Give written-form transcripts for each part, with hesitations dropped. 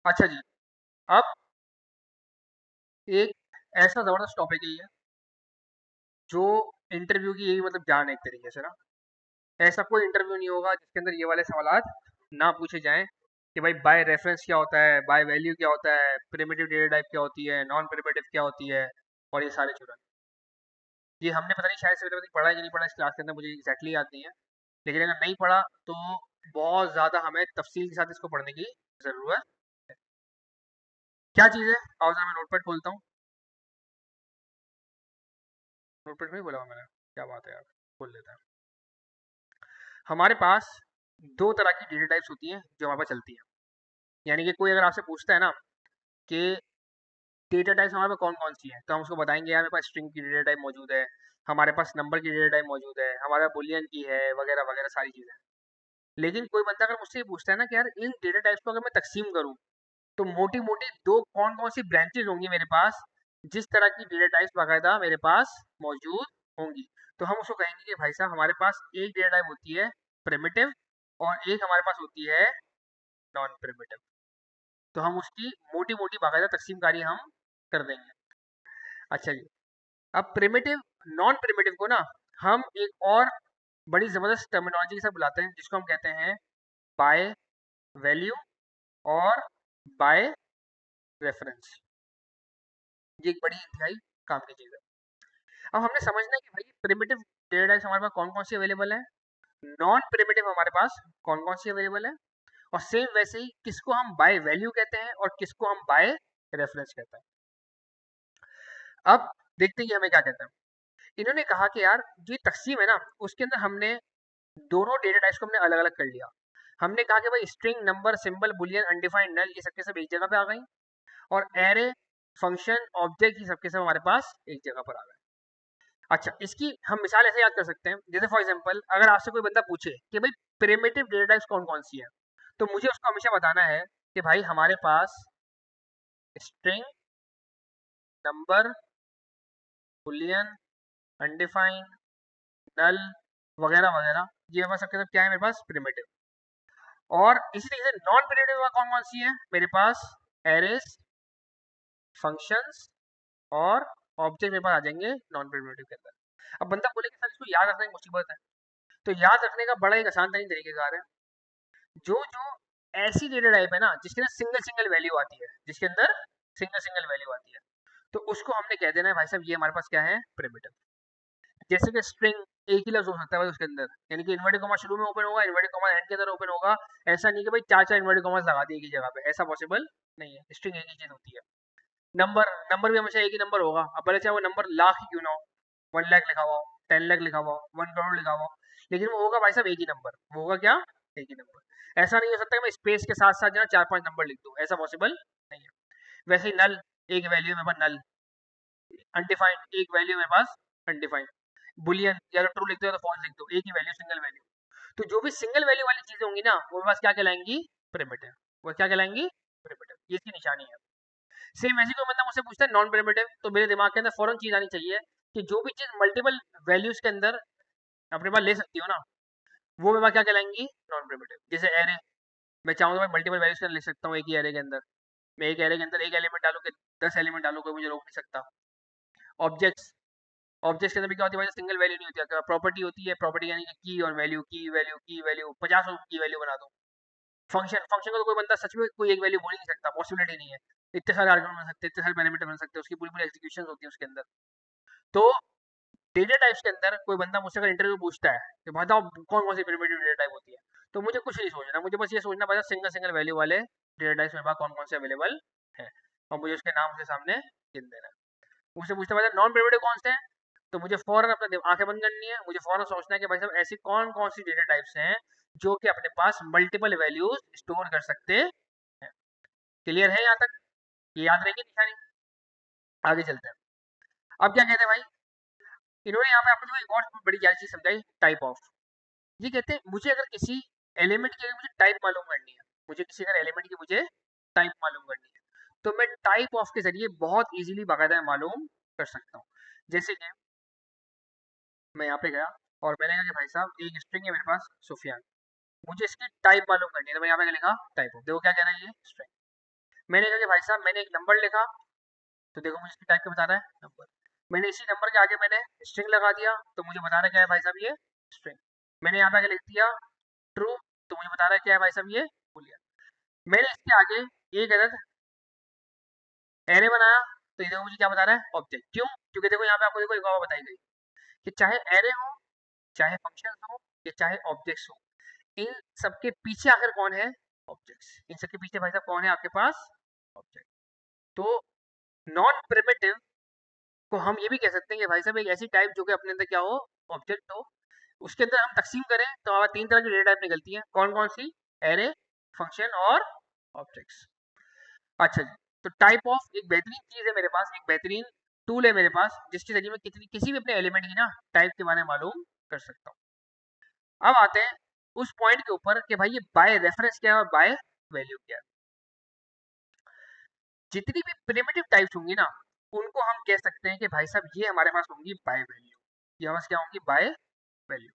अच्छा जी, अब एक ऐसा ज़बरदस्त टॉपिक है ये, जो इंटरव्यू की यही मतलब जान है एक तरीके से ना। ऐसा कोई इंटरव्यू नहीं होगा जिसके अंदर ये वाले सवालात ना पूछे जाएँ कि भाई बाय रेफरेंस क्या होता है, बाय वैल्यू क्या होता है, प्रिमिटिव डेटा टाइप क्या होती है, नॉन प्रिमिटिव क्या होती है और ये सारे चुरण। ये हमने पता नहीं शायद से पता नहीं पढ़ा है कि नहीं पढ़ा इस क्लास के अंदर, मुझे एग्जैक्टली याद नहीं है। लेकिन अगर नहीं पढ़ा तो बहुत ज़्यादा हमें तफसील के साथ इसको पढ़ने की ज़रूरत है। क्या चीज़ है? आओ ज़रा मैं नोटपैड खोलता हूँ। नोटपैड में ही बोला हुआ मैंने। क्या बात है यार, खोल लेते हैं। हमारे पास दो तरह की डेटा टाइप्स होती हैं जो हमारे पास चलती हैं। यानी कि कोई अगर आपसे पूछता है ना कि डेटा टाइप्स हमारे पास कौन कौन सी है, तो हम उसको बताएंगे यार मेरे पास स्ट्रिंग की डेटा टाइप मौजूद है, हमारे पास नंबर की डेटा टाइप मौजूद है, हमारे पास बुलियन की है, वगैरह वगैरह सारी चीज़ें। लेकिन कोई बंदा अगर मुझसे ये पूछता है ना कि यार इन डेटा टाइप्स को अगर मैं तकसीम करूँ तो मोटी मोटी दो कौन कौन सी ब्रांचेज होंगी मेरे पास, जिस तरह की डेटा टाइप्स बाकायदा मेरे पास मौजूद होंगी, तो हम उसको कहेंगे कि भाई साहब हमारे पास एक डेटा टाइप होती है प्रिमिटिव और एक हमारे पास होती है नॉन प्रिमिटिव। तो हम उसकी मोटी मोटी बाकायदा तकसीमकारी हम कर देंगे। अच्छा जी, अब प्रिमिटिव नॉन प्रिमिटिव को ना हम एक और बड़ी ज़बरदस्त टर्मिनोलॉजी के साथ बुलाते हैं जिसको हम कहते हैं बाय वैल्यू और बाय रेफरेंस। ये एक बड़ी इंतहाई काम की चीज़ है। अब हमने समझना है कि भाई प्रिमिटिव डेटा टाइप्स हमारे पास कौन कौन सी अवेलेबल है, नॉन प्रिमिटिव हमारे पास कौन कौन सी अवेलेबल है, और सेम वैसे ही किसको हम बाय वैल्यू कहते हैं और किसको हम बाय रेफरेंस कहते हैं। अब देखते हैं कि हमें क्या कहते हैं। इन्होंने कहा कि यार जो तकसीम है ना, उसके अंदर हमने दोनों डेटा टाइप्स को हमने अलग अलग कर लिया। हमने कहा कि भाई string number symbol boolean undefined null ये सबके सब एक जगह पे आ गई, और एरे फंक्शन ऑब्जेक्ट ये सबके सब हमारे पास एक जगह पर आ गए। अच्छा, इसकी हम मिसाल ऐसे याद कर सकते हैं, जैसे फॉर एग्जांपल अगर आपसे कोई बंदा पूछे कि भाई प्रिमिटिव डेटा टाइप्स कौन कौन सी है, तो मुझे उसको हमेशा बताना है कि भाई हमारे पास स्ट्रिंग नंबर बुलियन अनडिफाइंड नल वगैरह वगैरह, ये हमारे सबके सब क्या है मेरे पास प्रिमिटिव। और इसी तरीके से नॉन प्रिमिटिव कौन कौन सी है मेरे पास, एरेस फंक्शंस और ऑब्जेक्ट मेरे पास आ जाएंगे नॉन प्रिमिटिव के अंदर। अब बंदा बोले कि सर इसको याद रखना एक मुसीबत है, तो याद रखने का बड़ा एक आसान तरीन तरीकेकार है। जो जो ऐसी डेटा टाइप है ना जिसके अंदर सिंगल सिंगल वैल्यू आती है, जिसके अंदर सिंगल सिंगल वैल्यू आती है, तो उसको हमने कह देना है भाई साहब ये हमारे पास क्या है प्रिमिटिव। जैसे कि स्ट्रिंग एक ही लफ्ज हो सकता है भाई उसके अंदर, यानी कि इन्वर्टेड कॉमा शुरू में ओपन होगा, इन्वर्टेड कॉमा एंड के अंदर ओपन होगा। ऐसा नहीं कि भाई चार चार इन्वर्टेड कॉमा लगा दिए एक ही जगह पे, ऐसा पॉसिबल नहीं है। स्ट्रिंग एक ही चीज होती है। नंबर नंबर भी हमेशा एक ही नंबर होगा, अब भले चाहे वो नंबर लाख ही क्यों ना हो, 1 लाख लिखा हुआ हो, 10 लाख लिखा हुआ हो, 1 करोड़ लिखा हुआ हो, लेकिन वो होगा भाई साहब एक ही नंबर, वो होगा क्या, एक ही नंबर। ऐसा नहीं हो सकता कि मैं स्पेस के साथ साथ जो है चार पांच नंबर लिख दूं, ऐसा पॉसिबल नहीं है। वैसे ही नल एक वैल्यू है मेरे पास नल, अनडिफाइंड एक वैल्यू मेरे पास अनडिफाइंड, बुलियन या तो ट्रू लिख दो या तो फॉल्स लिख दो, एक ही वैल्यू सिंगल वैल्यू। तो जो भी सिंगल वैल्यू वाली चीजें होंगी ना वो मेरे पास क्या कहलाएंगी, प्रिमिटिव। वो क्या कहलाएंगी, प्रिमिटिव, ये इसकी निशानी है। सेम ऐसी कोई बंदा मुझसे पूछता है नॉन प्रिमिटिव, तो मेरे दिमाग के अंदर फौरन चीज आनी चाहिए कि जो भी चीज मल्टीपल वैल्यूज के अंदर अपने पास ले सकती हो ना, वो मेरे पास क्या कहलाएंगी, नॉन प्रिमिटिव। जैसे एरे, मैं चाहूँ तो मैं मल्टीपल वैल्यूज के अंदर लिख सकता हूँ एक ही एरे के अंदर। मैं एक एरे के अंदर एक एलिमेंट डालू कि 10 एलिमेंट डालू, कोई मुझे रोक नहीं सकता। ऑब्जेक्ट्स, ऑब्जेक्ट्स के अंदर भी क्या होती है, सिंगल वैल्यू नहीं होती है, प्रॉपर्टी होती है। प्रॉपर्टी यानी कि की और वैल्यू, की वैल्यू की वैल्यू 50 की वैल्यू बना दो। फंक्शन, फंक्शन को तो कोई बंदा सच में कोई एक वैल्यू बोल ही नहीं सकता, पॉसिबिलिटी नहीं है। इतने सारे आर्गुमेंट बन सकते हैं, इतने सारे पैरामीटर बन सकते हैं, उसकी पूरी पूरी एग्जीक्यूशन होती है उसके अंदर। तो डेटा टाइप्स के अंदर कोई बंदा मुझसे अगर इंटरव्यू पूछता है कि बताओ कौन कौन सी प्रिमिटिव डेटा टाइप होती है, तो मुझे कुछ नहीं सोचना, मुझे बस ये सोचना पड़ेगा सिंगल सिंगल वैल्यू वाले डेटा टाइप्स मेरे पास कौन कौन से अवेलेबल है, और मुझे उसके नाम से सामने गिन देना है। मुझसे पूछता है नॉन प्रिमिटिव कौन से हैं, तो मुझे फौरन अपने आंखें बंद करनी है, मुझे फौरन सोचना है कि भाई साहब ऐसी कौन कौन सी डेटा टाइप्स हैं जो कि अपने पास मल्टीपल वैल्यूज स्टोर कर सकते हैं। क्लियर है यहाँ तक, ये याद रहेगी निशानी। आगे चलते हैं। अब क्या कहते हैं भाई, इन्होंने यहाँ पे आपको एक और बड़ी ज्यादा चीज समझाई, टाइप ऑफ। ये कहते हैं मुझे अगर किसी एलिमेंट की अगर मुझे टाइप मालूम करनी है, मुझे किसी अगर एलिमेंट की मुझे टाइप मालूम करनी है, तो मैं टाइप ऑफ के जरिए बहुत इजीली बाकायदा मालूम कर सकता हूँ। जैसे कि मैं यहाँ पे गया और मैंने कहा कि भाई साहब एक स्ट्रिंग है मेरे पास सुफियान, मुझे इसकी टाइप मालूम करनी है, तो मैं यहाँ पे लिखा टाइप ऑफ, देखो क्या कह रहा है ये स्ट्रिंग। मैंने कहा कि भाई साहब मैंने एक नंबर लिखा, तो देखो मुझे इसकी टाइप के बता रहा है नंबर। मैंने इसी नंबर के आगे मैंने स्ट्रिंग लगा दिया, तो मुझे बता रहा है क्या है भाई साहब ये स्ट्रिंग। मैंने यहाँ पे आगे लिख दिया ट्रू, तो मुझे बता रहा है क्या है भाई साहब ये बूलियन। मैंने इसके आगे एक अदद एरे बनाया, तो ये देखो मुझे क्या बता रहा है ऑब्जेक्ट। क्यों? क्योंकि देखो यहाँ पे आपको देखो एक बात बताई गई कि चाहे एरे हो, चाहे फंक्शन हो, या चाहे ऑब्जेक्ट्स हो, इन सबके पीछे आखिर कौन है? ऑब्जेक्ट्स। इन सबके पीछे भाई साहब कौन है आपके पास? ऑब्जेक्ट। तो नॉन प्रिमिटिव को हम ये भी कह सकते हैं कि भाई साहब एक ऐसी टाइप जो कि अपने अंदर क्या हो? ऑब्जेक्ट हो। उसके अंदर हम तकसीम करें तो हमारा तीन तरह की डेटा टाइप निकलती है। कौन कौन सी? एरे, फंक्शन और ऑब्जेक्ट्स। अच्छा जी, तो टाइप ऑफ एक बेहतरीन चीज है मेरे पास, एक बेहतरीन टूल है मेरे पास, जिसके जरिए मैं किसी भी अपने एलिमेंट की ना टाइप के बारे में मालूम कर सकता हूँ। अब आते हैं उस पॉइंट के ऊपर कि भाई ये बाय रेफरेंस क्या है और बाय वैल्यू क्या है। जितनी भी प्रिमिटिव टाइप्स होंगी ना, उनको हम कह सकते हैं कि भाई साहब ये हमारे पास होंगी बाय वैल्यू। ये हमारे पास क्या होंगी? By value.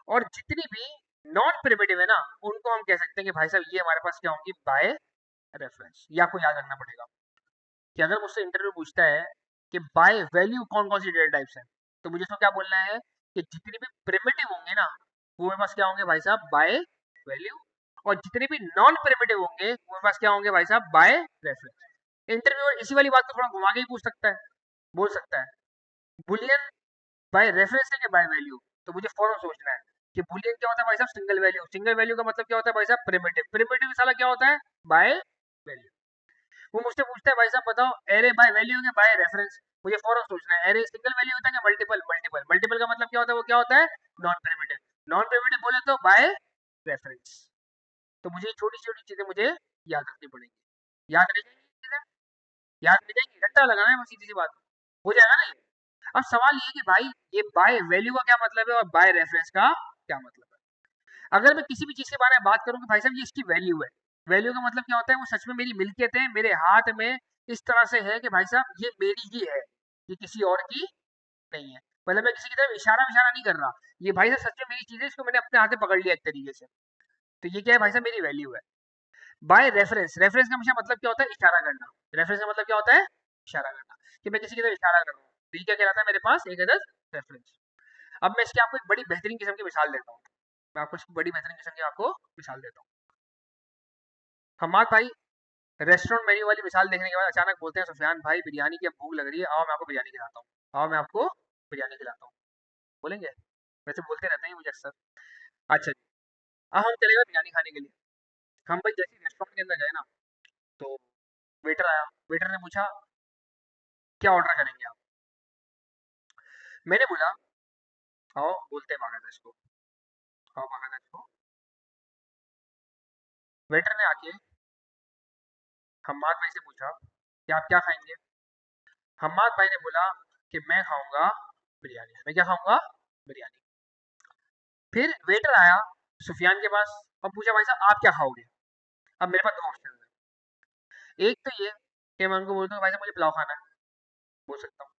और जितनी भी नॉन प्रिमिटिव है ना, उनको हम कह सकते हैं कि भाई साहब ये हमारे पास क्या होंगी? By reference. ये आपको याद रखना पड़ेगा कि अगर मुझसे इंटरव्यू पूछता है कि बाय वैल्यू कौन कौन सी डेटा टाइप्स हैं, तो मुझे उसको क्या बोलना है कि जितने भी प्रिमिटिव होंगे ना, वो मेरे पास क्या होंगे भाई साहब? By value. और जितने भी नॉन प्रिमिटिव होंगे वो मेरे पास क्या होंगे भाई साहब? By reference. इंटरव्यूअर इसी वाली बात को थोड़ा घुमा के ही पूछ सकता है, बोल सकता है बुलियन बाय रेफरेंस है कि बाय वैल्यू। तो मुझे फौरन सोचना है कि बुलियन क्या होता है भाई साहब? Single value. सिंगल वैल्यू का मतलब क्या होता है भाई साहब? प्रिमिटिव। प्रिमिटिव साला क्या होता है? By value. वो मुझसे पूछता है भाई साहब बताओ एरे बाय वैल्यू है बाय रेफरेंस। मुझे फौरन सोचना है एरे सिंगल वैल्यू होता है कि मल्टीपल। मल्टीपल। मल्टीपल का मतलब क्या होता है? वो क्या होता है? Non primitive. नॉन प्रिमिटिव बोले तो बाय रेफरेंस। तो मुझे छोटी छोटी चीजें मुझे याद रखनी पड़ेंगी। याद रह जाएंगी चीजें? याद रह जाएंगी? रट्टा लगाना है बस, सीधी सी बात। हो जाएगा ना ये? अब सवाल ये है कि भाई ये बाय वैल्यू का क्या मतलब है और बाय रेफरेंस का क्या मतलब है। अगर मैं किसी भी चीज के बारे में बात करूं कि भाई साहब ये इसकी वैल्यू है, वैल्यू का मतलब क्या होता है? वो सच में मेरी मिल्कियत है, मेरे हाथ में इस तरह से है कि भाई साहब ये मेरी ही है, ये किसी और की नहीं है। मतलब मैं किसी की तरफ इशारा विशारा नहीं कर रहा, ये भाई साहब सच में मेरी चीज है, इसको मैंने अपने हाथ में पकड़ लिया एक तरीके से। तो ये क्या है भाई साहब? मेरी वैल्यू है। बाय रेफरेंस, रेफरेंस का हमेशा मतलब क्या होता है? इशारा करना। रेफरेंस का मतलब क्या होता है? इशारा करना, कि मैं किसी की तरफ इशारा कर रहा हूँ। तो ये क्या कहलाता है मेरे पास? एक अदद रेफरेंस। अब मैं इसकी आपको एक बड़ी बेहतरीन किस्म की मिसाल देता हूँ। मैं आपको इसकी बड़ी बेहतरीन किस्म की आपको मिसाल देता हूँ। हमाद भाई रेस्टोरेंट मेन्यू वाली मिसाल देखने के बाद अचानक बोलते हैं सुफियान भाई बिरयानी की अब भूख लग रही है, आओ मैं आपको बिरयानी खिलाता हूँ। आओ मैं आपको बिरयानी खिलाता हूँ। बोलेंगे? वैसे बोलते रहते हैं मुझे अक्सर। अच्छा जी, अब हम चले गए बिरयानी खाने के लिए। हम भाई जैसे ही रेस्टोरेंट के अंदर गए ना, तो वेटर आया। वेटर ने पूछा क्या ऑर्डर करेंगे आप? मैंने बोला आओ बोलते हैं बागायदा इसको, आओ बागायदा इसको। वेटर ने आके हम्माद भाई से पूछा कि आप क्या खाएंगे? हम्माद भाई ने बोला कि मैं खाऊंगा बिरयानी। मैं क्या खाऊंगा? बिरयानी। फिर वेटर आया सुफियान के पास और पूछा भाई साहब आप क्या खाओगे? अब मेरे पास दो ऑप्शन है। एक तो ये कि मैं उनको बोलता हूँ भाई साहब मुझे पुलाव खाना है, बोल सकता हूँ।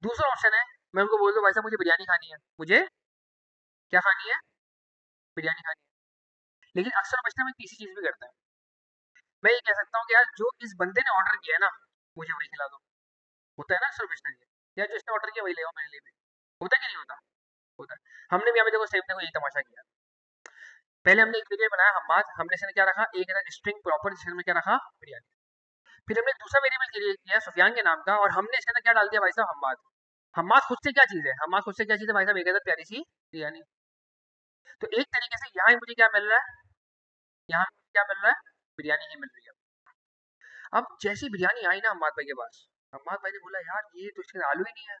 दूसरा ऑप्शन है मैं उनको बोल दूँ भाई साहब मुझे बिरयानी खानी है। मुझे क्या खानी है? बिरयानी खानी है। लेकिन अक्सर बचता में तीसरी चीज भी करता है। मैं ये कह सकता हूँ कि यार जो इस बंदे ने ऑर्डर किया है ना, मुझे वही खिला दो। होता है ना अक्सर बचता है यार, जो इसने ऑर्डर किया वही ले आओ मेरे लिए भी। होता है कि नहीं होता? होता है। हमने भी यहाँ पे देखो सेम देखो यही तमाशा किया। पहले हमने एक वेरिएबल बनाया हम्माद, हमने इसमें क्या रखा? एक ना स्ट्रिंग प्रॉपर, जिसमें क्या रखा? बिरयानी। फिर हमने दूसरा वेरिएबल क्रिएट किया सुफियान के नाम का, और हमने इसके अंदर क्या डाल दिया भाई साहब? हम्माद। हम्माद खुद से क्या चीज है? हम्माद खुद से क्या चीज है भाई साहब? एक प्यारी सी बिरयानी। तो एक तरीके से यहाँ मुझे क्या मिल रहा है? यहाँ मुझे क्या मिल रहा है? बिरयानी ही मिल रही है। अब जैसी बिरयानी आई ना हम्माद भाई के पास, हम्माद भाई ने बोला यार ये तो इसके अंदर आलू ही नहीं है,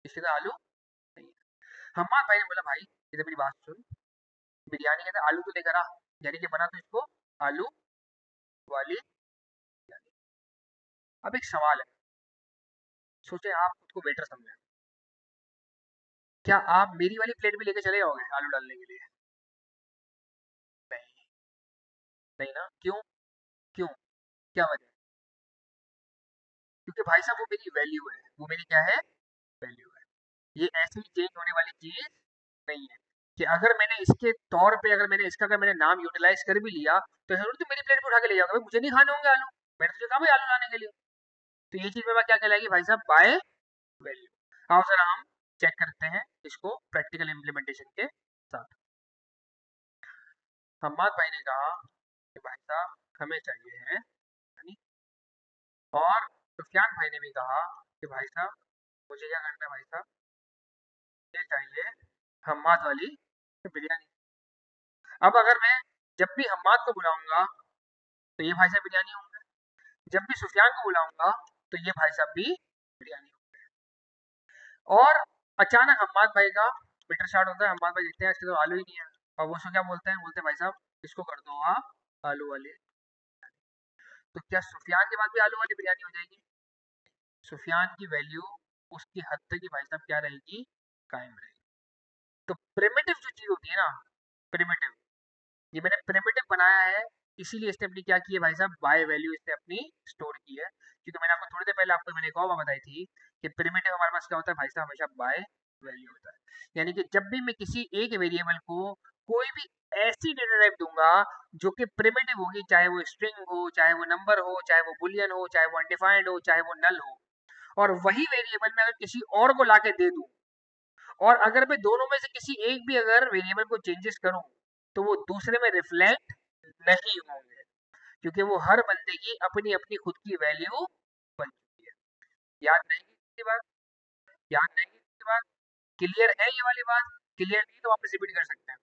इसके अंदर आलू नहीं है। हम्माद भाई ने बोला भाई इधर मेरी बात सुन, बिरयानी के अंदर आलू तो लेकर आ, यानी कि बना तो इसको आलू वाली बिरयानी। अब एक सवाल है, सोचे आप खुद को वेटर समझे, क्या आप मेरी वाली प्लेट भी लेके चले जाओगे आलू डालने के लिए? नहीं। नहीं ना? क्यों? क्यों? क्या वजह? क्योंकि भाई साहब वो मेरी वैल्यू है, वो मेरी क्या है? वैल्यू है। ये ऐसे ही चेंज होने वाली चीज नहीं है। कि अगर मैंने इसके तौर पे अगर मैंने नाम यूटिलाइज कर भी लिया तो जरूर तो मेरी प्लेट पे उठा के ले जाऊंगा भाई, मुझे नहीं खाने होंगे आलू, मैंने तुझे कहा भाई आलू लाने के लिए। तो ये चीज में क्या कहलाएगी भाई साहब, बाय वैल्यू। आओ सर हम चेक करते हैं इसको प्रैक्टिकल इम्प्लीमेंटेशन के साथ। हम्माद भाई ने कहा कि भाई साहब हमें चाहिए है हनी, और सुफियान भाई ने भी कहा कि भाई साहब मुझे क्या करना है भाई साहब, ये चाहिए हम्माद वाली बिरयानी। अब अगर मैं जब भी हम्माद को बुलाऊंगा तो ये भाई साहब बिरयानी होंगे, जब भी सुफियान को बुलाऊंगा तो ये भाई साहब भी बिरयानी होंगे। और अचानक हम्माद भाई का मीटर स्टार्ट होता है, हम्माद भाई देखते हैं इसके तो आलू ही नहीं है, और वो उसको क्या बोलते हैं, बोलते हैं भाई साहब इसको कर दो आप आलू वाली। तो क्या सुफियान के बाद भी आलू वाली बिरयानी हो जाएगी? सुफियान की वैल्यू उसकी हद तक ही भाई साहब क्या रहेगी, कायम रहेगी। तो प्रिमिटिव जो चीज होती है ना, प्रिमिटिव, ये मैंने प्रिमिटिव बनाया है इसीलिए इसने अपनी क्या की है भाई साहब, बाय वैल्यू इसने अपनी स्टोर की है। क्योंकि मैंने आपको थोड़ी देर पहले आपको मैंने एक और बात बताई थी कि प्रिमिटिव हमारे पास क्या होता है भाई साहब, हमेशा बाय वैल्यू होता है। यानी कि जब भी मैं किसी एक वेरिएबल को कोई भी ऐसी डेटा टाइप दूंगा जो कि प्रिमिटिव होगी, चाहे वो स्ट्रिंग हो, चाहे वो नंबर हो, चाहे वो बुलियन हो, चाहे वो अनडिफाइंड हो, चाहे वो नल हो, और वही वेरिएबल मैं अगर किसी और को लाके दे दूं, और अगर मैं दोनों में से किसी एक भी अगर वेरिएबल को चेंजेस करूं तो वो दूसरे में रिफ्लेक्ट नहीं होंगे, क्योंकि वो हर बंदे की अपनी अपनी खुद की वैल्यू बन चुकी है। याद रहेगी इसकी बात, याद रहेगी इसकी बात, क्लियर है ये वाली बात? क्लियर नहीं तो वापस रिपीट कर सकते हैं,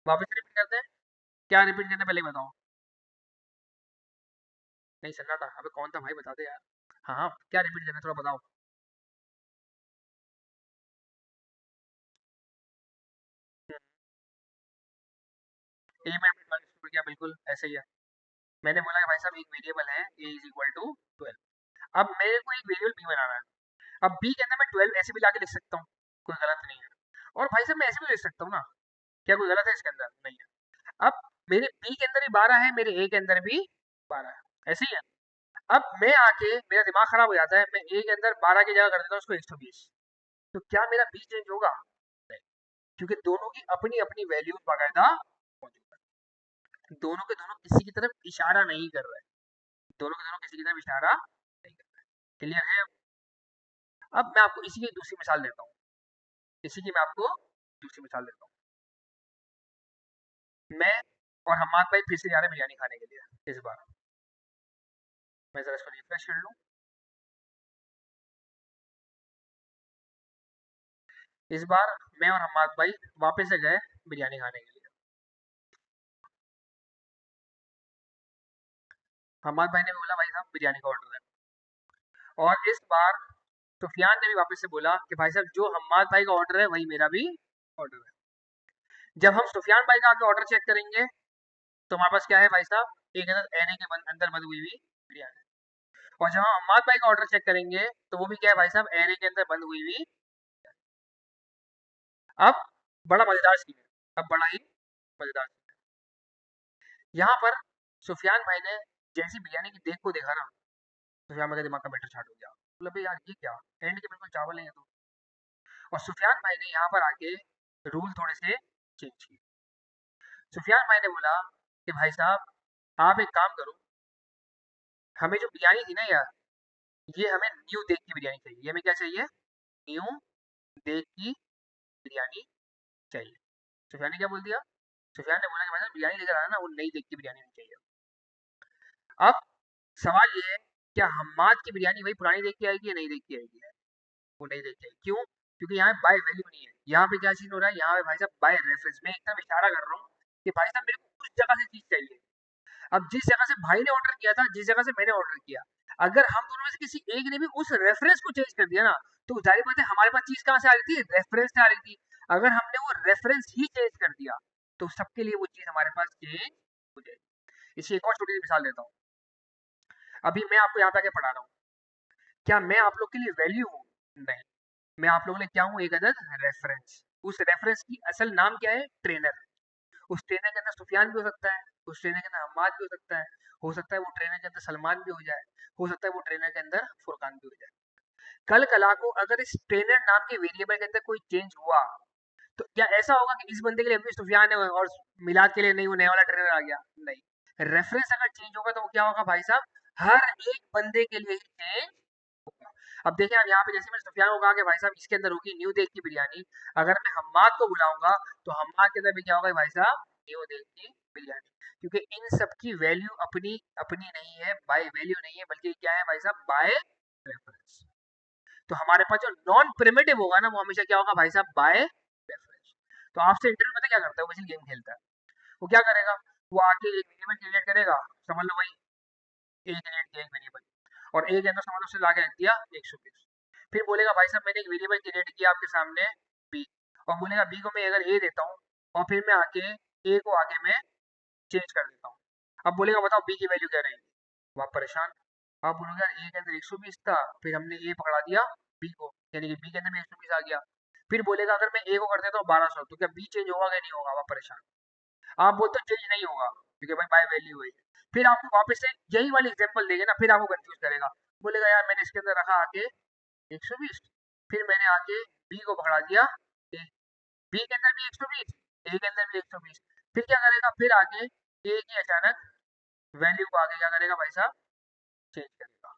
वापस रिपीट करते हैं, क्या रिपीट करते हैं पहले बताओ। नहीं सुनना था, अबे कौन था भाई बता दे यार। हाँ हाँ, क्या रिपीट करना है थोड़ा बताओ। ए में हमने 12 स्टोर किया, बिल्कुल ऐसे ही है। मैंने बोला कि भाई साहब एक वेरिएबल है ए इज इक्वल टू 12, अब मेरे को एक वेरिएबल बी बनाना है। अब बी के अंदर मैं 12 ऐसे भी लाके लिख सकता हूँ, कोई गलत नहीं है। और भाई साहब मैं ऐसे भी लिख सकता हूँ ना, क्या कोई गलत है इसके अंदर? नहीं है। अब मेरे बी के अंदर भी 12 है, मेरे ए के अंदर भी 12 है, ऐसे ही है। अब मैं आके मेरा दिमाग खराब हो जाता है, मैं ए के अंदर 12 की जगह कर देता हूँ उसको 120, तो क्या मेरा बी चेंज होगा? नहीं, क्योंकि दोनों की अपनी अपनी वैल्यू बाकायदा मौजूद है, दोनों के दोनों किसी की तरफ इशारा नहीं कर रहे, दोनों के दोनों किसी की तरफ इशारा नहीं कर रहे। क्लियर है? अब मैं आपको इसी की दूसरी मिसाल देता हूँ, इसी की मैं आपको दूसरी मिसाल देता हूँ। मैं और हम्माद भाई फिर से जा रहे हैं बिरयानी खाने के लिए इस बार। मैं जरा इसको रिफ्रेश कर लूँ। इस बार मैं और हम्माद भाई वापस से गए बिरयानी खाने के लिए। हम्माद भाई ने भी बोला भाई साहब बिरयानी का ऑर्डर है, और इस बार सुफियान ने भी वापस से बोला कि भाई साहब जो हम्माद भाई का ऑर्डर है वही मेरा भी ऑर्डर है। जब हम सुफियान भाई का आगे ऑर्डर चेक करेंगे तो हमारे पास क्या है भाई साहब, एक अंदर एरे के अंदर बंद हुई हुई बिरयानी। और जब हम हम्माद भाई का ऑर्डर चेक करेंगे तो वो भी क्या है भाई साहब, एरे के अंदर बंद हुई हुई। अब बड़ा मजेदार सीन है, अब बड़ा ही मजेदार सीन है यहाँ पर। सुफियान भाई ने जैसी बिरयानी की देख को देखा ना, सुफियान भाई का दिमाग का बैटर स्टार्ट हो गया, बोला भाई यार ये क्या, एंड के बिल्कुल चावल है ये तो। और सुफियान भाई ने यहाँ पर आके रूल थोड़े से चेंज किए। सुफियान भाई ने बोला कि भाई साहब आप एक काम करो, हमें जो बिरयानी थी ना यार, ये हमें न्यू देग की बिरयानी चाहिए, ये हमें क्या चाहिए, न्यू देग की बिरयानी चाहिए। सुफियान ने क्या बोल दिया, सुफियान ने बोला कि भाई साहब बिरयानी लेकर आना ना, वो नई देग की बिरयानी नहीं चाहिए। अब सवाल ये है, क्या हम्माद की बिरयानी वही पुरानी देख के आएगी या नई देख के आएगी? वो नहीं देख के आएगी, क्यों? क्योंकि यहाँ बाय वैल्यू नहीं है, यहाँ पे क्या चीज हो रहा है, यहाँ पे भाई साहब बाय रेफरेंस, मैं एकदम इशारा कर रहा हूँ कि भाई साहब मेरे को उस जगह से चीज चाहिए। अब जिस जगह से भाई ने ऑर्डर किया था, जिस जगह से मैंने ऑर्डर किया, अगर हम दोनों में से किसी एक ने भी उस रेफरेंस को चेंज कर दिया ना, तो जाहिर बात है हमारे पास चीज कहाँ से आ रही थी, रेफरेंस से आ रही थी। अगर हमने वो रेफरेंस ही चेंज कर दिया तो सबके लिए वो चीज हमारे पास चेंज हो जाएगी। इसी एक और छोटी सी मिसाल देता हूँ, अभी मैं आपको यहाँ पे आके पढ़ा रहा हूँ, क्या मैं आप लोग के लिए वैल्यू हूँ? नहीं, मैं आप लोगों के लिए क्या हूँ, एक अदद रेफरेंस। उस रेफरेंस की असल नाम क्या है, ट्रेनर। उस ट्रेनर के अंदर सुफियान भी हो सकता है, उस ट्रेनर के अंदर हम्माद भी हो सकता है वो ट्रेनर के अंदर सलमान भी हो जाए, हो सकता है वो ट्रेनर के अंदर फुरकान भी हो जाए। कल कला को अगर इस ट्रेनर नाम के वेरिएबल के अंदर कोई चेंज हुआ तो क्या ऐसा होगा कि इस बंदे के लिए अभी सुफियान है और मिलाद के लिए नहीं, वो नया वाला ट्रेनर आ गया? नहीं, रेफरेंस अगर चेंज होगा तो वो क्या होगा भाई साहब, हर एक बंदे के लिए ही चेंज होगा। अब देखिए आप यहाँ पे, जैसे मैंने सुफियान को कहा कि भाई साहब इसके अंदर होगी न्यू देग की बिरयानी, अगर मैं हम्माद को बुलाऊंगा तो हम्माद के अंदर भी क्या होगा भाई साहब, न्यू देग की बिरयानी, क्योंकि इन सब की वैल्यू अपनी अपनी नहीं है, बाय वैल्यू नहीं है, बल्कि क्या है भाई साहब, बाय रेफरेंस। तो हमारे पास जो नॉन प्रिमिटिव होगा ना, वो हमेशा क्या होगा भाई साहब, बाय रेफरेंस। तो आपसे इंटरव्यू पता क्या करता है, वो बेसिकली गेम खेलता है। वो क्या करेगा, वो आके एक वेरिएबल क्रिएट करेगा, समझ लो भाई ए क्रिएट किया एक वेरिएबल, और ए के अंदर समझ लो उसने लाके रख दिया 120। फिर बोलेगा भाई साहब मैंने एक वेरिएबल क्रिएट किया आपके सामने बी, और बोलेगा बी को मैं अगर ए देता हूँ, और फिर मैं आके ए को आगे मैं चेंज कर देता हूँ। अब बोलेगा बताओ बी की वैल्यू क्या रहेगी, वो आप परेशान। आप बोलोगे यार ए के अंदर 120 था, फिर हमने ए पकड़ा दिया बी को, यानी कि बी के अंदर भी 120 आ गया। फिर बोलेगा अगर मैं ए को कर देता हूँ 1200, तो क्या बी चेंज होगा क्या नहीं होगा, आप परेशान। आप बोलते हो चेंज नहीं होगा क्योंकि भाई बाय वैल्यू है। फिर आपको वापस से यही वाली एग्जांपल देंगे ना, फिर आपको कंफ्यूज करेगा। बोलेगा यार मैंने इसके अंदर रखा आके 120, फिर मैंने आके बी को पकड़ा दिया ए, बी के अंदर भी 120, ए के अंदर भी 120। फिर क्या करेगा, फिर आगे ए की अचानक वैल्यू को आगे क्या करेगा भाई साहब, चेंज करेगा,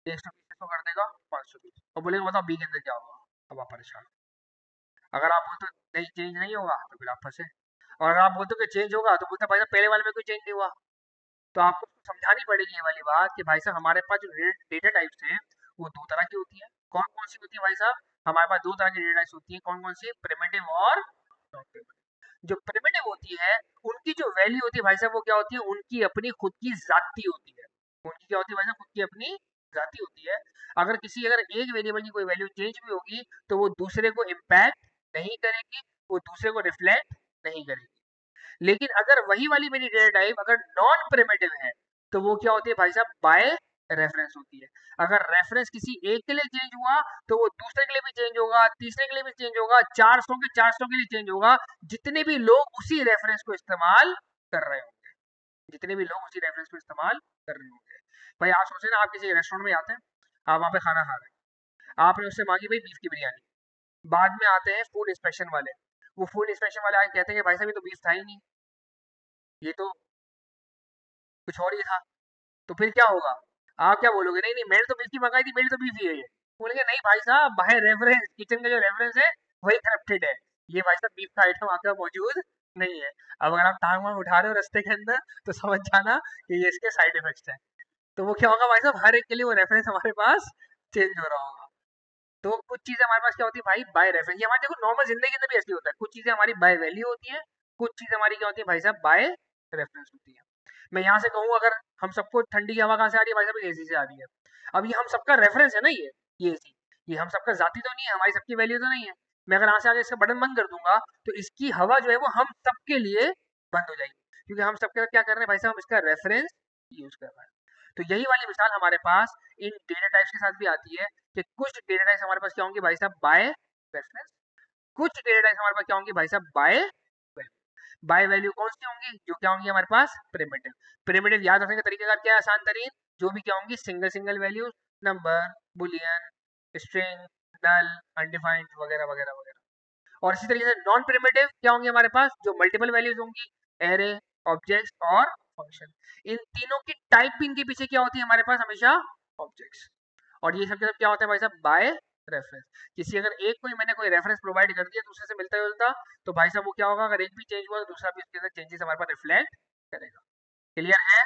120 को कर देगा 520, और बोलेगा बताओ बी के अंदर क्या होगा। अब आप परेशान। अगर आप बोलते हो नहीं चेंज नहीं होगा तो फिर आप फंसे, और अगर आप बोलते हो कि चेंज होगा तो बोलते भाई साहब पहले वाले में कोई चेंज नहीं हुआ। तो आपको समझानी पड़ेगी ये वाली बात कि भाई साहब हमारे पास जो डेटा टाइप्स हैं वो दो तरह की होती है। कौन कौन सी होती है भाई साहब, हमारे पास दो तरह की डेटा टाइप्स होती है। कौन कौन सी, प्रिमिटिव और नॉन प्रिमिटिव। जो प्रिमिटिव होती है उनकी जो वैल्यू होती है भाई साहब, वो क्या होती है, उनकी अपनी खुद की जाती होती है। उनकी क्या होती है भाई साहब, खुद की अपनी जाती होती है। अगर किसी, अगर एक वेरिएबल की कोई वैल्यू चेंज भी होगी तो वो दूसरे को इम्पैक्ट नहीं करेगी, वो दूसरे को रिफ्लेक्ट नहीं करेगी। लेकिन अगर वही वाली मेरी डेटा टाइप अगर नॉन प्रिमिटिव है, तो वो क्या होती है भाई साहब, बाय रेफरेंस होती है। अगर रेफरेंस किसी एक के लिए चेंज हुआ तो वो दूसरे के लिए भी चेंज होगा, तीसरे के लिए भी चेंज होगा, 400 के 400 के लिए चेंज होगा, जितने भी लोग उसी रेफरेंस को इस्तेमाल कर रहे होंगे, जितने भी लोग उसी रेफरेंस को इस्तेमाल कर रहे होंगे। भाई आप सोचे ना, आप किसी रेस्टोरेंट में आते हैं, आप वहाँ पे खाना खा रहे हैं, आपने उससे मांगी भाई बीफ की बिरयानी, बाद में आते हैं फूड इंस्पेक्शन वाले, वो फूड इंस्पेक्शन वाले आके कहते हैं कि भाई साहब ये तो बीफ था ही नहीं, ये तो कुछ और ही था। तो फिर क्या होगा, आप क्या बोलोगे, नहीं नहीं मैंने तो बीफ की मंगाई थी, मेरी तो बीफ ही है ये। बोलेंगे नहीं भाई साहब, बाहर रेफरेंस किचन का जो रेफरेंस है वही करप्टेड है, ये भाई साहब बीफ का आइटम आपका मौजूद नहीं है। अब अगर आप टांग वांग उठा रहे हो रास्ते के अंदर तो समझ जाना कि ये इसके साइड इफेक्ट्स हैं। तो वो क्या होगा भाई साहब, हर एक के लिए वो रेफरेंस हमारे पास चेंज हो रहा होगा। तो कुछ चीजें हमारे पास क्या होती है भाई, बाय रेफरेंस। ये हमारे देखो नॉर्मल जिंदगी के अंदर भी ऐसी होता है, कुछ चीजें हमारी बाय वैल्यू होती है, कुछ चीजें हमारी क्या होती है भाई साहब, बाय रेफरेंस होती है। मैं यहाँ से कहूँ अगर हम सबको ठंडी की हवा कहाँ से आ रही है भाई साहब, एसी से आ रही है। अब ये हम सबका रेफरेंस है ना, ये एसी, ये हम सबका जाती तो नहीं है, हमारी सबकी वैल्यू तो नहीं है। मैं अगर यहाँ से आगे इसका बटन बंद कर दूंगा तो इसकी हवा जो है वो हम सबके लिए बंद हो जाएगी, क्योंकि हम सबके क्या कर रहे हैं भाई साहब, हम इसका रेफरेंस यूज कर रहे हैं। तो यही वाली मिसाल हमारे पास इन डेटा टाइप्स के साथ भी आती है कि कुछ डेटा टाइप्स हमारे पास क्या होंगे भाई साहब, बाय रेफरेंस, कुछ डेटा टाइप्स हमारे पास क्या होंगे भाई साहब, बाय वैल्यू। बाय वैल्यू कौन सी होंगी, जो क्या होंगी हमारे पास, प्रिमिटिव। प्रिमिटिव याद रखने का तरीका क्या है, आसान तरीन, जो भी क्या होंगी single single values, number, boolean, string, null, undefined वगैरह वगैरह वगैरह। और इसी तरीके से नॉन प्रिमिटिव क्या होंगे हमारे पास, जो मल्टीपल वैल्यूज होंगी, एरे, ऑब्जेक्ट्स और फंक्शन। इन तीनों की टाइप भी इनके पीछे क्या होती है हमारे पास, हमेशा ऑब्जेक्ट्स। और ये सब के सब क्या होता है भाई साहब, बाय रेफरेंस। किसी अगर एक कोई मैंने कोई रेफरेंस प्रोवाइड कर दिया दूसरे से मिलता जुलता, तो भाई साहब वो क्या होगा, अगर एक भी चेंज हुआ तो दूसरा भी उसके अंदर चेंजेस हमारे पास रिफ्लेक्ट करेगा। क्लियर है।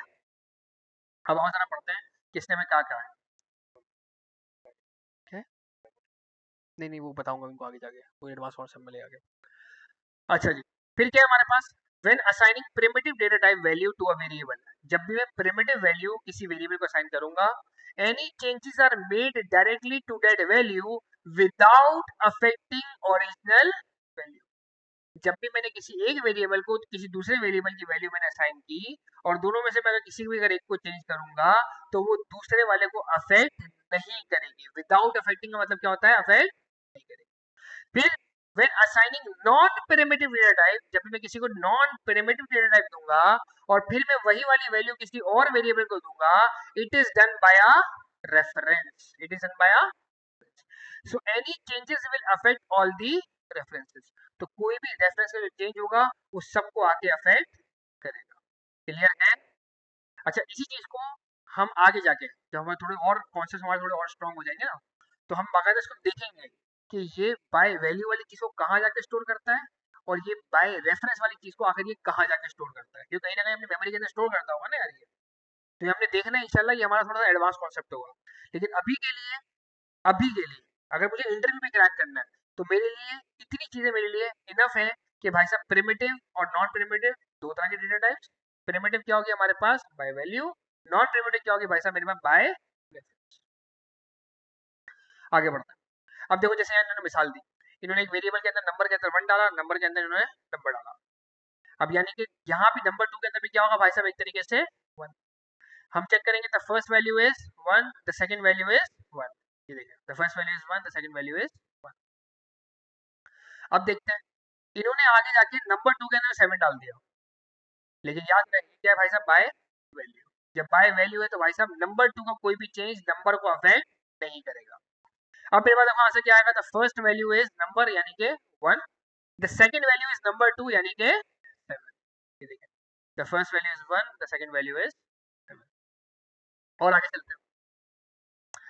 अब और जरा पढ़ते हैं किसने में क्या कहा है। नहीं नहीं वो बताऊंगा उनको आगे जाके, वो एडवांस व्हाट्सएप में ले आगे। अच्छा जी, फिर क्या है हमारे पास, when assigning primitive data type value to a variable, जब भी मैं प्रिमिटिव वैल्यू किसी वेरिएबल को असाइन करूंगा, any changes are made directly to that value without affecting original value. जब भी मैंने किसी एक वेरिएबल को किसी दूसरे वेरिएबल की वैल्यू मैंने असाइन की, और दोनों में से मैं अगर किसी भी अगर एक को चेंज करूंगा तो वो दूसरे वाले को अफेक्ट नहीं करेगी। विदाउट अफेक्टिंग का मतलब क्या होता है, अफेक्ट नहीं करेगी। फिर when assigning non primitive data type, जब भी मैं किसी को नॉन प्रिमिटिव डेटा टाइप दूंगा और फिर मैं वही वाली वैल्यू किसी और वेरिएबल को दूंगा, it is done by a reference, it is done by a. So any changes will affect all the references, तो कोई भी रेफरेंस का जो चेंज होगा वो सबको आके अफेक्ट करेगा। क्लियर है? अच्छा, इसी चीज को हम आगे जाके जब हमारे थोड़े और कॉन्सेप्ट हमारे थोड़े और स्ट्रॉन्ग हो जाएंगे ना, तो हम बाकायदा इसको देखेंगे कि ये बाय वैल्यू वाली चीज को कहाँ जाके स्टोर करता है और ये बाय रेफरेंस वाली चीज को आखिर ये कहाँ जाके स्टोर करता है, क्योंकि कहीं ना कहीं अपनी मेमोरी के अंदर स्टोर करता होगा ना यार ये। तो ये हमने देखना है इंशाल्लाह, ये हमारा थोड़ा सा एडवांस कॉन्सेप्ट होगा। लेकिन अभी के लिए अगर मुझे इंटरव्यू में क्रैक करना है तो मेरे लिए इतनी चीजें मेरे लिए इनफ है कि भाई साहब प्रिमिटिव और नॉन प्रिमिटिव दो तरह के डेटा टाइप्स। प्रिमिटिव क्या होगी हमारे पास बाय वैल्यू, नॉन प्रिमिटिव क्या होगी भाई साहब मेरे पास बाय रेफरेंस। आगे बढ़ते हैं। अब देखो जैसे इन्होंने मिसाल दी, इन्होंने एक वेरिएबल के अंदर नंबर के अंदर 1 डाला, नंबर के अंदर इन्होंने नंबर डाला। अब यानी कि यहाँ भी नंबर 2 के अंदर भी क्या होगा भाई साहब एक तरीके से 1। हम चेक करेंगे the first value is 1, the second value is 1। ये देखिए the first value is 1, the second value is 1। अब देखते हैं, इन्होंने आगे जाके नंबर 2 के अंदर 7 डाल दिया, लेकिन याद रखिए क्या है भाई साहब बाय वैल्यू। जब बाय वैल्यू है तो भाई साहब नंबर 2 का कोई भी चेंज नंबर को अफेक्ट नहीं करेगा। अब मेरे पास देखो आंसर क्या आएगा, the first value is number यानी कि 1, the second value is number 2 यानी कि 7। ये देखिए the first value is 1, the second value is 7। और आगे चलते हैं।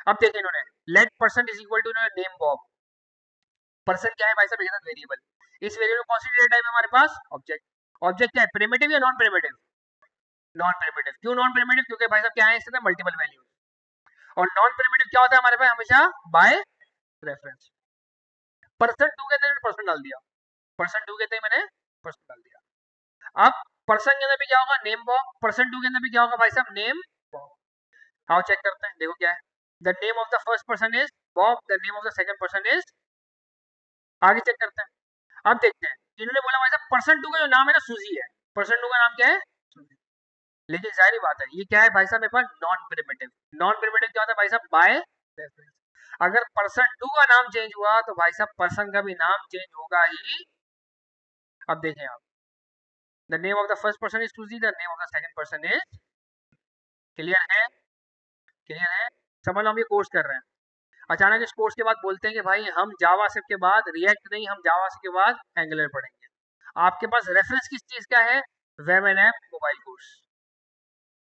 अब देखिए इन्होंने let person is equal to इन्होंने नेम बॉब। पर्सन क्या है भाई साहब, एक वेरिएबल। इस वेरिएबल कौन सी डेटा टाइप है हमारे पास, ऑब्जेक्ट। ऑब्जेक्ट क्या है, प्रिमिटिव या नॉन प्रिमिटिव? Non primitive. क्यों नॉन प्रिमिटिव? क्योंकि भाई साहब क्या है इसके अंदर मल्टीपल वैल्यू, और नॉन प्रिमिटिव क्या होता है हमारे पास हमेशा बाय रेफरेंस। पर्सन टू के अंदर पर्सन डाल दिया, पर्सन टू के अंदर मैंने पर्सन डाल दिया। अब पर्सन के अंदर भी क्या होगा, नेम बॉब। पर्सन टू के अंदर भी क्या होगा भाई साहब, नेम बॉब। आओ चेक करते हैं, देखो क्या है, the name of the first person is Bob, the name of the second person is. आगे चेक करते हैं। अब देखते हैं, इन्होंने बोला भाई साहब पर्सन टू का जो नाम है ना सूजी है, पर्सन टू का नाम क्या है सूजी। लेकिन जाहिर बात है ये क्या है भाई साहब मेरे पास नॉन प्रिमिटिव। नॉन प्रिमिटिव क्या होता है भाई साहब, बाय रेफरेंस। अगर पर्सन टू का नाम चेंज हुआ तो भाई साहब पर्सन का भी नाम चेंज होगा ही। अब देखें आप, the name of the first person is Susie, the name of the second person is. Clear है? क्लियर है? समझ लो हम ये कोर्स कर रहे हैं, अचानक इस कोर्स के बाद बोलते हैं कि भाई हम जावा के बाद रिएक्ट नहीं, हम जावा के बाद एंगुलर पढ़ेंगे। आपके पास रेफरेंस किस चीज का है, web and app mobile course.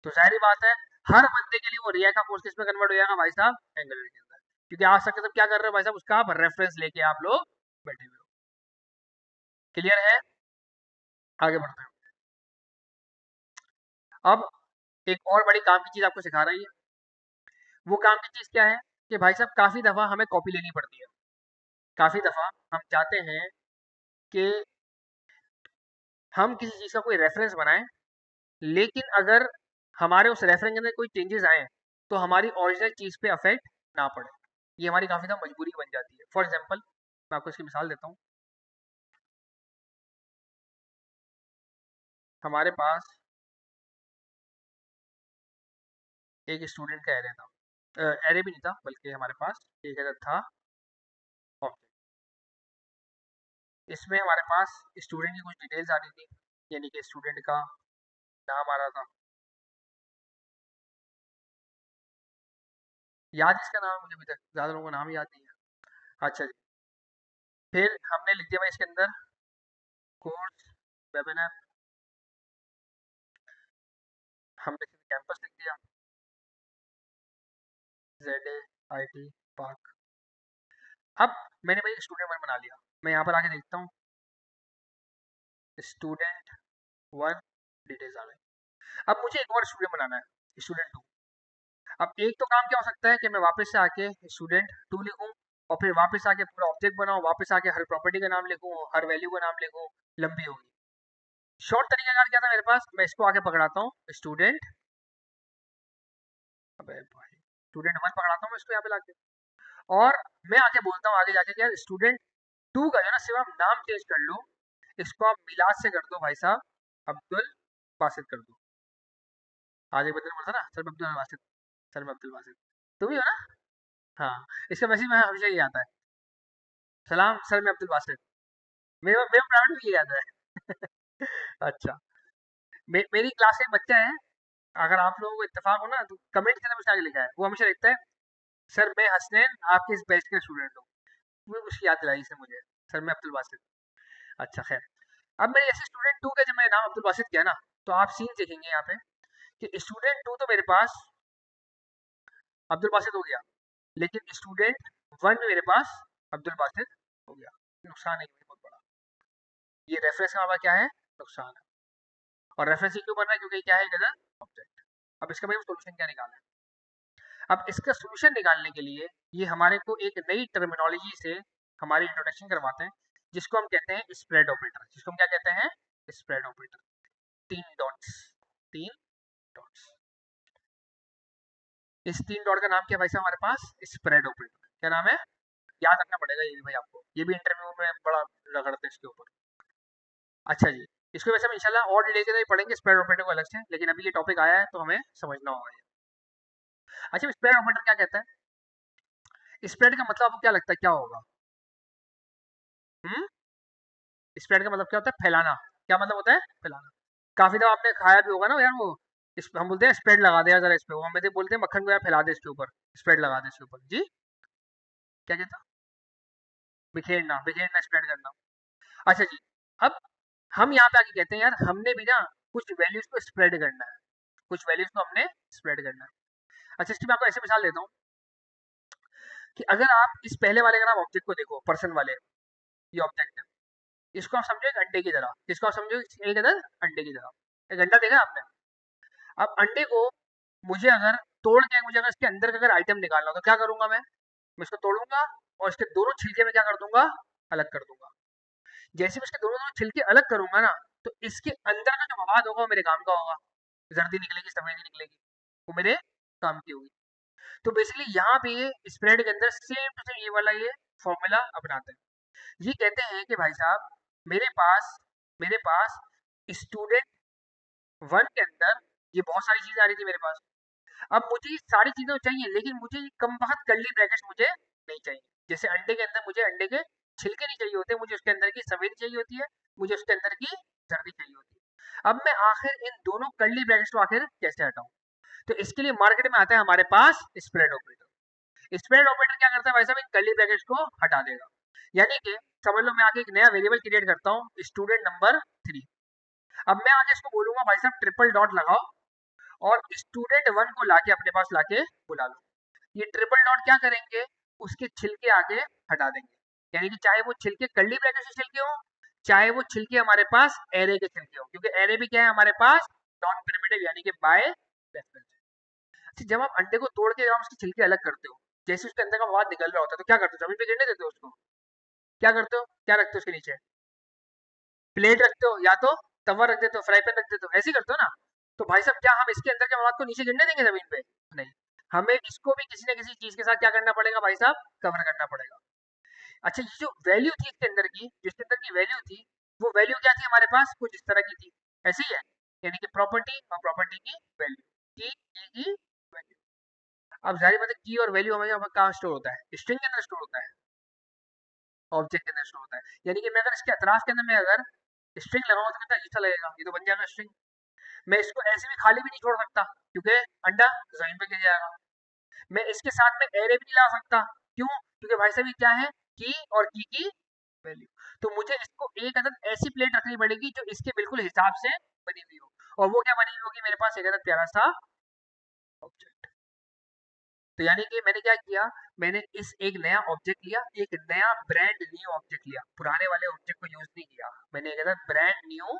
तो जाहिर बात है हर बंदे के लिए वो रिया का कोर्स किसमें कन्वर्ट हो जाएगा भाई साहब, एंगुलर के अंदर। क्योंकि आज तक सब क्या कर रहे हो भाई साहब, उसका आप रेफरेंस लेके आप लोग बैठे हुए हो। क्लियर है? आगे बढ़ते हैं। अब एक और बड़ी काम की चीज आपको सिखा रही है। वो काम की चीज क्या है कि भाई साहब काफी दफा हमें कॉपी लेनी पड़ती है। काफी दफा हम चाहते हैं कि हम किसी चीज का कोई रेफरेंस बनाएं, लेकिन अगर हमारे उस रेफरेंस के अंदर कोई चेंजेस आए तो हमारी ओरिजिनल चीज पे अफेक्ट ना पड़े। ये हमारी काफी ज्यादा मजबूरी बन जाती है। फॉर एग्जाम्पल मैं आपको इसकी मिसाल देता हूँ। हमारे पास एक स्टूडेंट का एरे था, एरे भी नहीं था बल्कि हमारे पास एक एरे था ऑब्जेक्ट। इसमें हमारे पास स्टूडेंट की कुछ डिटेल्स आ रही थी, यानी कि स्टूडेंट का नाम आ रहा था। याद इसका नाम मुझे अभी तक ज़्यादा लोगों का नाम याद नहीं है। अच्छा जी, फिर हमने लिख दिया भाई इसके अंदर कोर्स वेबिनार, हमने कैंपस लिख दिया, ZAIT पार्क। अब मैंने भाई स्टूडेंट वन बना लिया। मैं यहाँ पर आके देखता हूँ स्टूडेंट वन डिटेल्स आ गई। अब मुझे एक और स्टूडेंट बनाना है, स्टूडेंट टू। अब एक तो काम क्या हो सकता है कि मैं वापस से आके स्टूडेंट टू लिखूं और फिर वापस आके पूरा ऑब्जेक्ट बनाऊं, वापस आके हर प्रॉपर्टी का नाम लिखूं, हर वैल्यू का नाम लिखूं, लंबी होगी। शॉर्ट तरीका क्या था मेरे पास, मैं इसको आके पकड़ाता हूँ स्टूडेंट, अबे भाई स्टूडेंट वन पकड़ाता हूँ मैं इसको यहाँ पे लाके, और मैं आके बोलता हूँ आगे जाके यार स्टूडेंट टू का जो ना सिर्फ आप नाम चेंज कर लो, इसको आप मिलाद से कर दो भाई साहब, अब्दुल बासित कर दो। आज एक बंदे ने बोला था ना सर मैं अब्दुल बासित, सर मैं अब्दुल बासित। तुम ही हो ना? हाँ, इसका मैसेज में हमेशा ये आता है, सलाम सर मैं अब्दुल बासित। मेरा मेरा प्राइवेट में ये आता है। अच्छा, मेरी क्लास का एक बच्चा है, अगर आप लोगों को इत्तेफाक हो ना तो कमेंट के अंदर मुझे आगे लिखा है, वो हमेशा लिखता है सर मैं हसनैन आपके इस बैच का स्टूडेंट हूँ। उसकी याद दिलाई इसने मुझे, सर मैं अब्दुल बासित। अच्छा खैर, अब मेरे ऐसे स्टूडेंट टू का जब मैंने नाम अब्दुल बासित किया ना, तो आप सीन देखेंगे यहाँ पे कि स्टूडेंट टू तो मेरे पास अब्दुल बासित हो गया, लेकिन स्टूडेंट वन में मेरे पास अब्दुल बासित हो गया। नुकसान है ये बहुत बड़ा, ये रेफरेंस का हमारा क्या है, नुकसान है। और रेफरेंस क्यों बन रहा है, क्योंकि क्या है गलत ऑब्जेक्ट। अब इसका भाई सोल्यूशन क्या निकालना है? अब इसका सोल्यूशन निकालने के लिए ये हमारे को एक नई टर्मिनोलॉजी से हमारी इंट्रोडक्शन करवाते हैं, जिसको हम कहते हैं स्प्रेड ऑपरेटर। जिसको हम क्या कहते हैं, स्प्रेड ऑपरेटर। तीन डॉट्स, तीन डॉट्स। इस तीन डॉट का नाम क्या है भाई साहब हमारे पास, स्प्रेड ऑपरेटर। क्या नाम है, याद रखना पड़ेगा ये भी भाई आपको, ये भी इंटरव्यू में बड़ा रगड़ते हैं इसके ऊपर। अच्छा जी, इसको वैसे हम इंशाल्लाह और डिटेल से पढ़ेंगे स्प्रेड ऑपरेटर को अलग से, लेकिन अभी ये टॉपिक आया है तो हमें समझना होगा ये। अच्छा, स्प्रेड ऑपरेटर क्या कहता है? स्प्रेड का मतलब आपको क्या लगता है क्या होगा? स्प्रेड का मतलब क्या होता है, फैलाना। क्या मतलब होता है, फैलाना। काफी दफा आपने खाया भी होगा ना यार, वो हम बोलते हैं स्प्रेड लगा दे यार जरा इस पे, वो हमें तो बोलते हैं मक्खन को यार फैला दे इसके ऊपर, स्प्रेड लगा दे इसके ऊपर जी। क्या कहता, बिखेरना, बिखेरना, स्प्रेड करना। अच्छा जी, अब हम यहाँ पे आके कहते हैं यार हमने भी ना कुछ वैल्यूज को स्प्रेड करना है, कुछ वैल्यूज को हमने स्प्रेड करना है। अच्छा, इसकी मैं आपको ऐसे मिसाल देता हूँ कि अगर आप इस पहले वाले अगर आप ऑब्जेक्ट को देखो, पर्सन वाले, ये ऑब्जेक्ट है, इसको आप समझो एक अंडे की तरह, इसको आप समझो एक अदर अंडे की तरह। एक अंडा देखा आपने? अब अंडे को मुझे अगर तोड़ के, मुझे अगर इसके अंदर का अगर आइटम निकालना हो तो क्या करूंगा मैं इसको तोड़ूंगा और इसके दोनों छिलके में क्या कर दूंगा, अलग कर दूंगा। जैसे मैं इसके दोनों दोनों छिलके अलग करूंगा ना, तो इसके अंदर का जो मवाद होगा वो मेरे काम का होगा, जर्दी निकलेगी, सफेदी निकलेगी, वो मेरे काम की होगी। तो बेसिकली यहाँ पे ये स्प्रेड के अंदर सेम टू सेम ये वाला ये फॉर्मूला अपनाते हैं। ये कहते हैं कि भाई साहब मेरे पास स्टूडेंट वन के अंदर ये बहुत सारी चीजें आ रही थी मेरे पास। अब मुझे ये सारी चीजें तो चाहिए, लेकिन मुझे कम वक्त कर्ली ब्रैकेट्स मुझे नहीं चाहिए। जैसे अंडे के अंदर मुझे अंडे के छिलके नहीं चाहिए होते, मुझे उसके अंदर की सफेद चाहिए होती है, मुझे उसके अंदर की जर्दी चाहिए होती है। अब मैं आखिर इन दोनों कर्ली ब्रैकेट्स को आखिर कैसे हटाऊं? तो इसके लिए मार्केट में आता है हमारे पास स्प्रेड ऑपरेटर। स्प्रेड ऑपरेटर क्या करता है भाई साहब, इन कर्ली ब्रैकेट्स को हटा देगा। यानी कि समझ लो मैं आगे एक नया वेरिएबल क्रिएट करता हूँ, स्टूडेंट नंबर 3। अब मैं आगे इसको बोलूंगा भाई साहब ट्रिपल डॉट लगाओ और स्टूडेंट वन को लाके अपने पास लाके बुला लो। ये ट्रिपल डॉट क्या करेंगे, उसके छिलके आगे हटा देंगे। यानी कि चाहे वो छिलके कर्ली ब्रैकेट से छिलके हो, चाहे वो छिलके हमारे पास एरे के छिलके हो, क्योंकि एरे भी क्या है हमारे पास, नॉन प्रिमिटिव यानी कि बाय रेफरेंस। अच्छा, जब आप अंडे को तोड़ के जब आप उसके छिलके अलग करते हो, जैसे उसके अंदर का मवाद निकल रहा होता है तो क्या करते हो, जमीन पे गिरने देते हो उसको? क्या करते हो, क्या रखते हो उसके नीचे? प्लेट रखते हो या तो तवा रख देते हो, फ्राई पैन रख देते हो, ऐसे ही करते हो ना? तो भाई साहब क्या हम इसके अंदर के मवाद को नीचे गिरने देंगे जमीन पे? नहीं, हमें इसको भी किसी न किसी चीज के साथ क्या करना पड़ेगा भाई साहब, कवर करना पड़ेगा। अच्छा, ये जो वैल्यू थी इसके अंदर की, जिसके अंदर की वैल्यू थी, वो वैल्यू क्या थी हमारे पास, कुछ इस तरह की थी, ऐसी है। यानी कि प्रॉपर्टी और प्रॉपर्टी की वैल्यू, की वैल्यू। अब जाहिर बात है की और वैल्यू हमें कहाँ स्टोर होता है, स्ट्रिंग के अंदर स्टोर होता है, ऑब्जेक्ट के अंदर स्टोर होता है। यानी कि मैं अगर इसके अतराफ के अंदर मैं अगर स्ट्रिंग लगाऊंगा तो कितना अच्छा लगेगा, ये तो बन जाएगा स्ट्रिंग। मैं इसको ऐसे भी खाली भी नहीं छोड़ सकता, क्योंकि अंडा जमीन पे गिर जाएगा। मैं इसके साथ में एरे भी नहीं ला सकता, क्यों? क्योंकि भाई साहब ये क्या है, की और की वैल्यू। तो मुझे इसको एक अदद ऐसी प्लेट रखनी पड़ेगी जो इसके बिल्कुल हिसाब से बनी हुई हो। और वो क्या बनी हुई होगी, मेरे पास एक अदद प्यारा सा ऑब्जेक्ट। तो यानी कि मैंने क्या किया, मैंने इस एक नया ऑब्जेक्ट लिया, एक नया ब्रांड न्यू ऑब्जेक्ट लिया, पुराने वाले ऑब्जेक्ट को यूज नहीं किया, मैंने एक अदद ब्रांड न्यू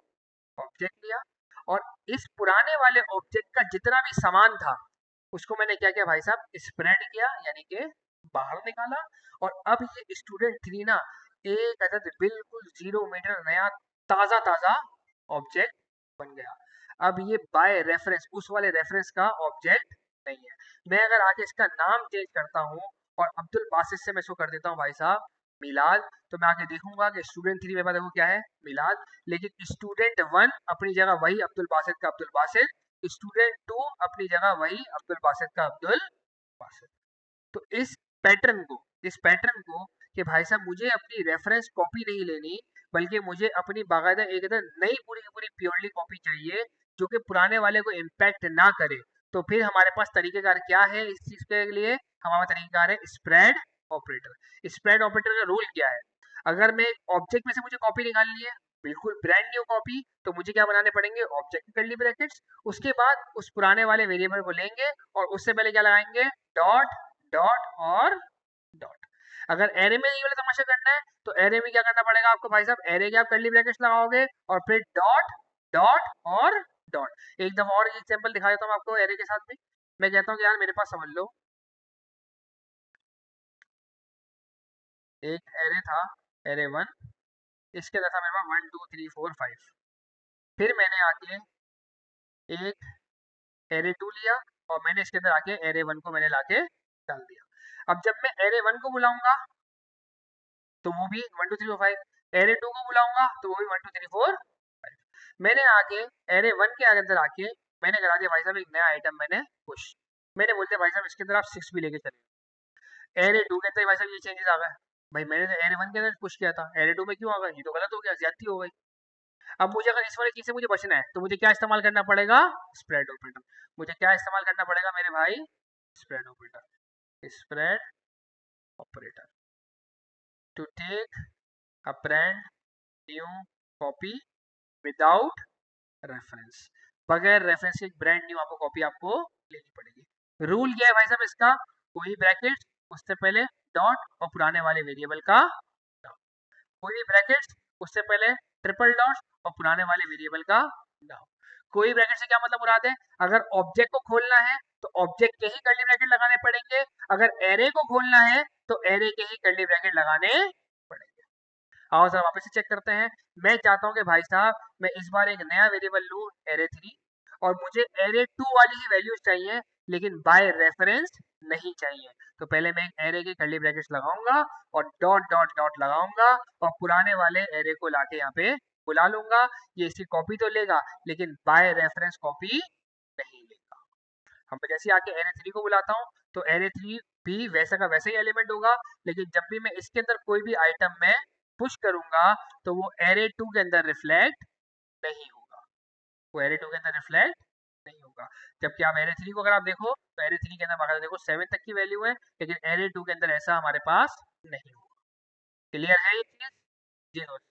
ऑब्जेक्ट लिया। और इस पुराने वाले ऑब्जेक्ट का जितना भी सामान था उसको मैंने क्या किया भाई साहब, स्प्रेड किया, यानी कि बाहर निकाला। और अब ये स्टूडेंट 3 ना एक अदद बिल्कुल 0 मीटर नया ताजा ताजा ऑब्जेक्ट बन गया। अब ये बाय रेफरेंस उस वाले रेफरेंस का ऑब्जेक्ट नहीं है। मैं अगर आगे इसका नाम चेंज करता हूँ और अब्दुल बासित से मैं इसको कर देता हूँ भाई साहब मिलाद, तो मैं आगे देखूंगा कि स्टूडेंट 3 मेरे पास देखो क्या है, मिलाद। लेकिन स्टूडेंट 1 अपनी जगह वही अब्दुल बासित का अब्दुल बासित, स्टूडेंट 2 अपनी जगह वही अब्दुल बासित का अब्दुल बासित। तो इस पैटर्न को कि भाई साहब मुझे अपनी रेफरेंस कॉपी नहीं लेनी, बल्कि मुझे अपनी बाकायदा एकदम नई पूरी की पूरी प्योरली कॉपी चाहिए, जो कि पुराने वाले को इम्पैक्ट ना करे। तो फिर हमारे पास तरीकेकार क्या है इस चीज के लिए, हमारा तरीकेकार है स्प्रेड ऑपरेटर। स्प्रेड ऑपरेटर का रूल क्या है, अगर मैं ऑब्जेक्ट में से मुझे कॉपी निकालनी है, बिल्कुल ब्रांड न्यू कॉपी, तो मुझे क्या बनाने पड़ेंगे, ऑब्जेक्ट की कर्ली ब्रैकेट्स, उसके बाद उस पुराने वाले वेरिएबल को लेंगे और उससे पहले क्या लगाएंगे, डॉट डॉट और डॉट। अगर एरे में ये वाला तमाशा करना है तो एरे में क्या करना पड़ेगा आपको भाई साहब, एरे के आप कर्ली ब्रैकेट्स लगाओगे और फिर डॉट डॉट और डॉट। एक दफा और एग्जांपल दिखा देता हूँ आपको एरे के साथ भी। मैं कहता हूँ कि यार मेरे पास समझ लो एक एरे था, एरे 1, इसके अंदर था मेरे पास 1 2 3 4 5। फिर मैंने आके एक एरे 2 लिया और मैंने इसके अंदर आके एरे 1 को मैंने लाके डाल दिया। अब जब मैं एरे 1 को बुलाऊंगा तो वो भी 1 2 3 4 5, एरे 2 को बुलाऊंगा तो वो भी 1 2 3 4 5। मैंने आके एरे 1 के अंदर आके मैंने करा दिया भाई साहब एक नया आइटम मैंने पुश। मैंने बोल दिया भाई साहब इसके अंदर आप 6 भी लेके चले। एरे 2 के अंदर भाई साहब ये चेंजेस आ गए, भाई मैंने तो एरे 1 के अंदर पुश किया था, एरे 2 में क्यों आ गया, ये तो गलत हो गया, ज्यादती हो गई। अब मुझे अगर इस वाली चीज से मुझे बचना है तो मुझे क्या इस्तेमाल करना पड़ेगा, स्प्रेड ऑपरेटर। मुझे क्या इस्तेमाल करना पड़ेगा मेरे भाई, spread operator. Spread operator to take a brand new copy without reference. बगैर रेफरेंस के ब्रांड न्यू आपको कॉपी आपको लेनी पड़ेगी। रूल क्या है भाई साहब इसका, कोई ब्रैकेट उससे पहले डॉट और पुराने वाले वेरिएबल का नाम, कोई भी ब्रैकेट उससे पहले ट्रिपल डॉट और पुराने वाले वेरिएबल का नाम। कोई ब्रैकेट से क्या मतलब मुराद है, अगर ऑब्जेक्ट को खोलना है तो ऑब्जेक्ट के ही कर्ली ब्रैकेट लगाने पड़ेंगे, अगर एरे को खोलना है तो एरे के ही कर्ली ब्रैकेट लगाने पड़ेंगे। आओ सर वापस से चेक करते हैं। मैं चाहता हूँ कि भाई साहब मैं इस बार एक नया वेरिएबल लूँ एरे 3, और मुझे एरे 2 वाली ही वैल्यूज चाहिए लेकिन बाय रेफरेंस नहीं चाहिए। तो पहले मैं एक एरे के कर्ली ब्रैकेट्स लगाऊंगा और डॉट डॉट डॉट लगाऊंगा और पुराने वाले एरे को लाके यहाँ पे बुला लूंगा। ये इसकी कॉपी तो लेगा लेकिन बाय रेफरेंस कॉपी नहीं लेगा। हम जैसे आके एरे 3 को बुलाता हूँ तो एरे 3 भी वैसा का वैसा ही एलिमेंट होगा, लेकिन जब भी मैं इसके अंदर कोई भी आइटम में पुश करूंगा तो वो एरे 2 के अंदर रिफ्लेक्ट नहीं होगा, वो एरे 2 के अंदर रिफ्लेक्ट नहीं होगा। जबकि आप एरे 3 को अगर आप देखो तो एरे 3 के अंदर बाकायदा देखो 7 तक की वैल्यू है, लेकिन एरे 2 के अंदर ऐसा हमारे पास नहीं होगा। क्लियर है ये चीज जी दोस्त।